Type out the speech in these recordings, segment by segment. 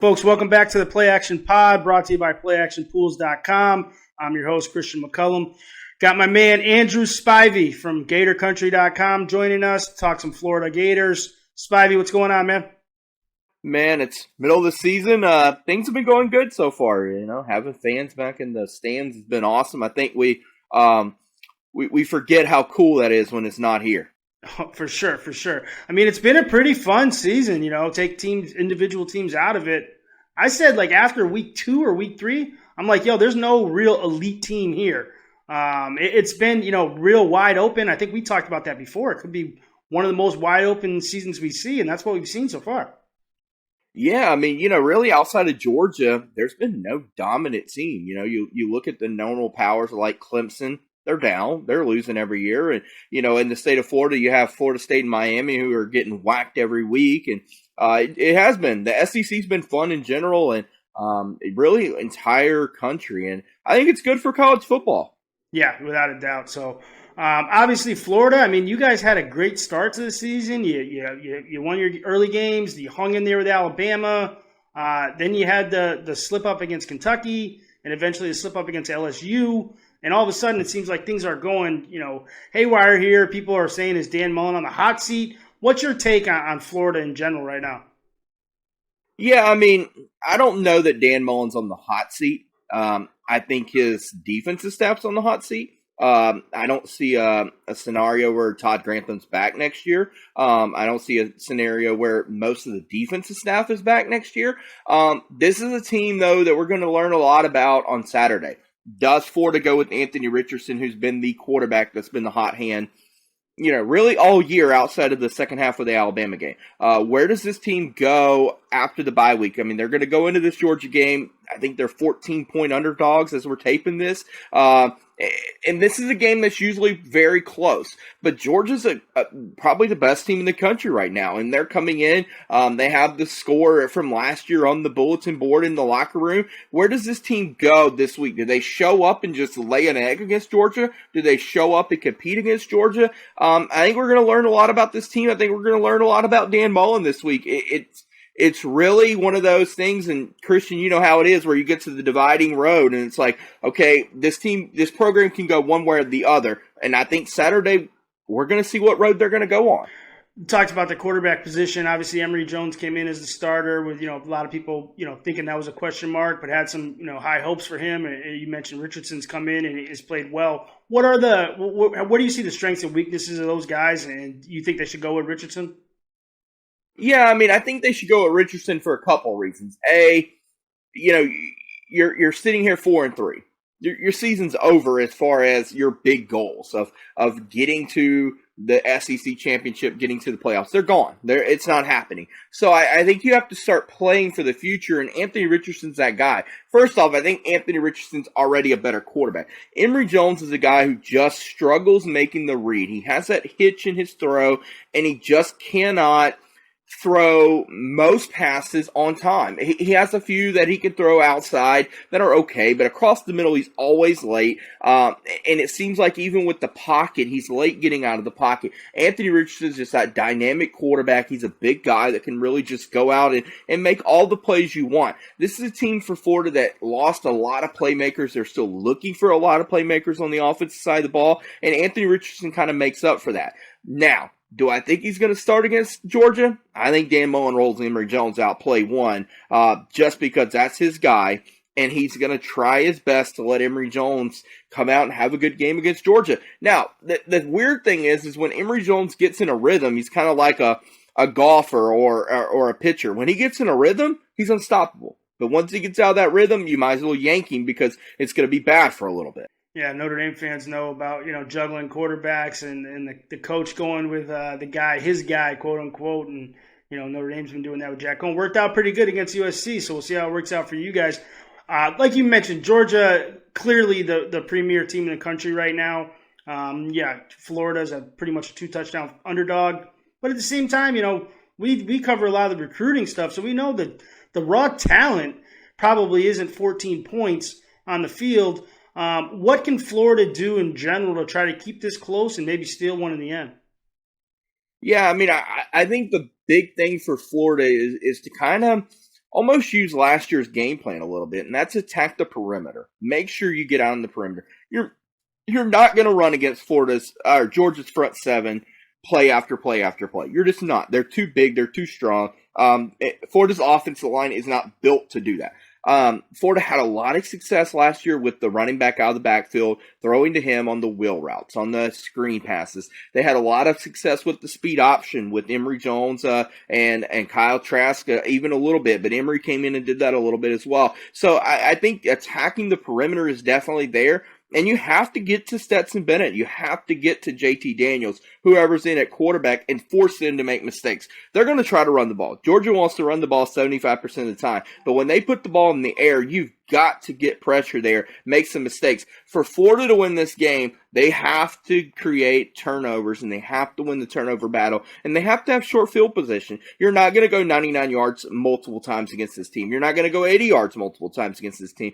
Folks, welcome back to the PlayAction Pod, brought to you by PlayActionPools.com. I'm your host, Christian McCullum. Got my man, Andrew Spivey from GatorCountry.com joining us to talk some Florida Gators. Spivey, what's going on, man? Man, it's middle of the season. Things have been going good so far. Having fans back in the stands has been awesome. I think we forget how cool that is when it's not here. Oh, for sure. I mean, it's been a pretty fun season, take individual teams out of it. I said, after week 2 or week 3, I'm like, there's no real elite team here. It's been, real wide open. I think we talked about that before. It could be one of the most wide open seasons we see, and that's what we've seen so far. Yeah, I mean, really outside of Georgia, there's been no dominant team. You look at the normal powers like Clemson. They're down. They're losing every year. And, in the state of Florida, you have Florida State and Miami who are getting whacked every week. And it has been. The SEC's been fun in general and really entire country. And I think it's good for college football. Yeah, without a doubt. So, obviously, Florida, I mean, you guys had a great start to the season. You won your early games. You hung in there with Alabama. Then you had the slip-up against Kentucky and eventually the slip-up against LSU. And all of a sudden, it seems like things are going, haywire here. People are saying, is Dan Mullen on the hot seat? What's your take on Florida in general right now? Yeah, I mean, I don't know that Dan Mullen's on the hot seat. I think his defensive staff's on the hot seat. I don't see a scenario where Todd Grantham's back next year. I don't see a scenario where most of the defensive staff is back next year. This is a team, though, that we're going to learn a lot about on Saturday. Does Florida go with Anthony Richardson, who's been the quarterback that's been the hot hand, really all year outside of the second half of the Alabama game? Where does this team go after the bye week? I mean, they're going to go into this Georgia game. I think they're 14-point underdogs as we're taping this. And this is a game that's usually very close. But Georgia's probably the best team in the country right now. And they're coming in. They have the score from last year on the bulletin board in the locker room. Where does this team go this week? Do they show up and just lay an egg against Georgia? Do they show up and compete against Georgia? I think we're going to learn a lot about this team. I think we're going to learn a lot about Dan Mullen this week. It's really one of those things, and Christian, you know how it is, where you get to the dividing road, and it's like, okay, this program can go one way or the other, and I think Saturday we're going to see what road they're going to go on. You talked about the quarterback position. Obviously, Emory Jones came in as the starter with, a lot of people, thinking that was a question mark, but had some, high hopes for him. And you mentioned Richardson's come in and has played well. What do you see the strengths and weaknesses of those guys, and you think they should go with Richardson? Yeah, I mean, I think they should go with Richardson for a couple reasons. You're sitting here 4-3. Your season's over as far as your big goals of getting to the SEC championship, getting to the playoffs. They're gone. It's not happening. So I think you have to start playing for the future, and Anthony Richardson's that guy. First off, I think Anthony Richardson's already a better quarterback. Emory Jones is a guy who just struggles making the read. He has that hitch in his throw, and he just cannot throw most passes on time. He has a few that he can throw outside that are okay, but across the middle, he's always late. And it seems like even with the pocket, he's late getting out of the pocket. Anthony Richardson's just that dynamic quarterback. He's a big guy that can really just go out and make all the plays you want. This is a team for Florida that lost a lot of playmakers. They're still looking for a lot of playmakers on the offensive side of the ball, and Anthony Richardson kind of makes up for that. Now, do I think he's going to start against Georgia? I think Dan Mullen rolls Emory Jones out play one, just because that's his guy, and he's going to try his best to let Emory Jones come out and have a good game against Georgia. Now, the weird thing is when Emory Jones gets in a rhythm, he's kind of like a golfer or a pitcher. When he gets in a rhythm, he's unstoppable. But once he gets out of that rhythm, you might as well yank him because it's going to be bad for a little bit. Yeah, Notre Dame fans know about, juggling quarterbacks and the coach going with his guy, quote unquote. And, Notre Dame's been doing that with Jack Cohn. Worked out pretty good against USC, so we'll see how it works out for you guys. Like you mentioned, Georgia, clearly the premier team in the country right now. Florida's pretty much a 2-touchdown underdog. But at the same time, we cover a lot of the recruiting stuff, so we know that the raw talent probably isn't 14 points on the field. What can Florida do in general to try to keep this close and maybe steal one in the end? Yeah, I mean, I think the big thing for Florida is to kind of almost use last year's game plan a little bit, and that's attack the perimeter. Make sure you get out on the perimeter. You're not going to run against Georgia's front seven play after play after play. You're just not. They're too big. They're too strong. Florida's offensive line is not built to do that. Florida had a lot of success last year with the running back out of the backfield, throwing to him on the wheel routes, on the screen passes. They had a lot of success with the speed option with Emory Jones and Kyle Trask, even a little bit, but Emory came in and did that a little bit as well. So I think attacking the perimeter is definitely there. And you have to get to Stetson Bennett. You have to get to JT Daniels, whoever's in at quarterback, and force them to make mistakes. They're going to try to run the ball. Georgia wants to run the ball 75% of the time. But when they put the ball in the air, you've got to get pressure there, make some mistakes. For Florida to win this game, they have to create turnovers, and they have to win the turnover battle, and they have to have short field position. You're not going to go 99 yards multiple times against this team. You're not going to go 80 yards multiple times against this team.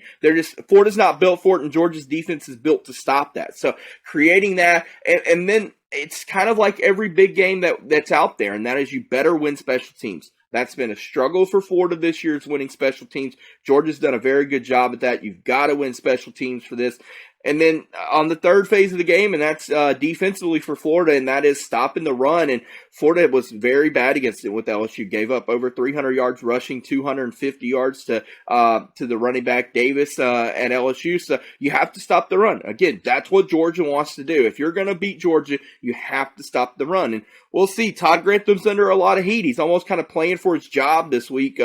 Florida's not built for it, and Georgia's defense is built to stop that. So creating that, and then it's kind of like every big game that's out there, and that is you better win special teams. That's been a struggle for Florida this year, is winning special teams. Georgia's done a very good job at that. You've got to win special teams for this. And then on the third phase of the game, and that's defensively for Florida, and that is stopping the run. And Florida was very bad against it with LSU. Gave up over 300 yards rushing, 250 yards to the running back Davis at LSU. So you have to stop the run. Again, that's what Georgia wants to do. If you're going to beat Georgia, you have to stop the run. And we'll see. Todd Grantham's under a lot of heat. He's almost kind of playing for his job this week.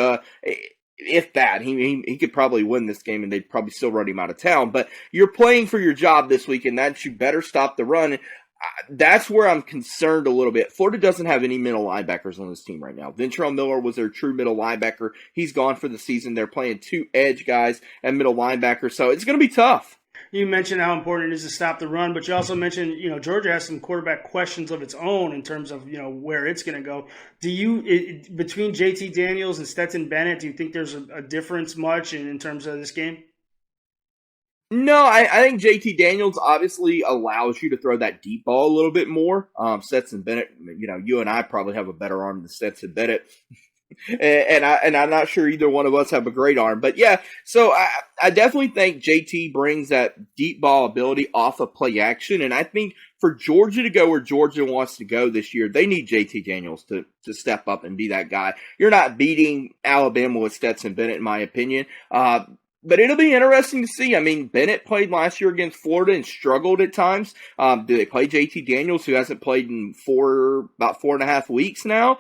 If that, he could probably win this game and they'd probably still run him out of town. But you're playing for your job this week, and that you better stop the run. That's where I'm concerned a little bit. Florida doesn't have any middle linebackers on this team right now. Ventrell Miller was their true middle linebacker. He's gone for the season. They're playing two edge guys and middle linebackers, so it's going to be tough. You mentioned how important it is to stop the run, but you also mentioned, Georgia has some quarterback questions of its own in terms of, where it's going to go. Between JT Daniels and Stetson Bennett, do you think there's a difference much in terms of this game? No, I think JT Daniels obviously allows you to throw that deep ball a little bit more. Stetson Bennett, you and I probably have a better arm than Stetson Bennett. And I'm not sure either one of us have a great arm. But yeah, so I definitely think JT brings that deep ball ability off of play action. And I think for Georgia to go where Georgia wants to go this year, they need JT Daniels to step up and be that guy. You're not beating Alabama with Stetson Bennett, in my opinion. But it'll be interesting to see. I mean, Bennett played last year against Florida and struggled at times. Do they play JT Daniels, who hasn't played in about 4.5 weeks now?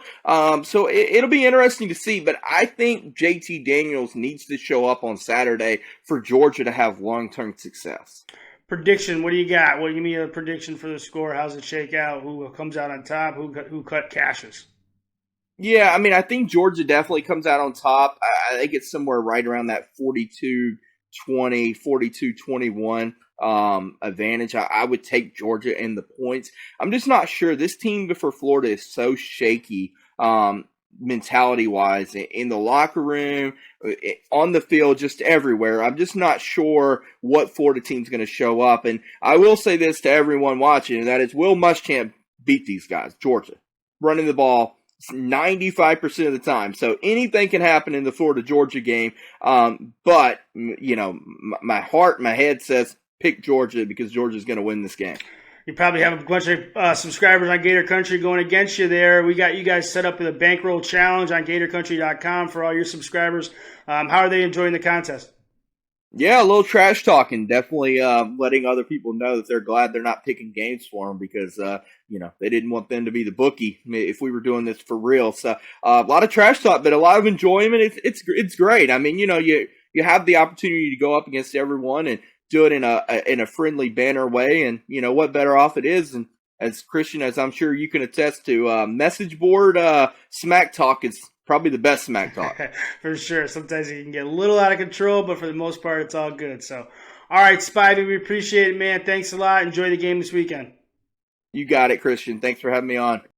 So it'll be interesting to see. But I think JT Daniels needs to show up on Saturday for Georgia to have long-term success. Prediction, what do you got? Give me a prediction for the score. How's it shake out? Who comes out on top? Who cut cashes? Yeah, I mean, I think Georgia definitely comes out on top. I think it's somewhere right around that 42-20, 42-21 advantage. I would take Georgia in the points. I'm just not sure. This team for Florida is so shaky mentality-wise, in the locker room, on the field, just everywhere. I'm just not sure what Florida team's going to show up. And I will say this to everyone watching, and that is Will Muschamp beat these guys, Georgia, running the ball 95% of the time. So anything can happen in the Florida-Georgia game. But, my heart, my head says pick Georgia because Georgia's going to win this game. You probably have a bunch of subscribers on Gator Country going against you there. We got you guys set up with a bankroll challenge on GatorCountry.com for all your subscribers. How are they enjoying the contest? Yeah, a little trash talking. Definitely letting other people know that they're glad they're not picking games for them because, they didn't want them to be the bookie if we were doing this for real. So a lot of trash talk, but a lot of enjoyment. It's great. I mean, you have the opportunity to go up against everyone and do it in a friendly banner way. And, what better off it is. And as Christian, as I'm sure you can attest to, message board smack talk is probably the best smack talk. For sure. Sometimes you can get a little out of control, but for the most part, it's all good. So, all right, Spivey, we appreciate it, man. Thanks a lot. Enjoy the game this weekend. You got it, Christian. Thanks for having me on.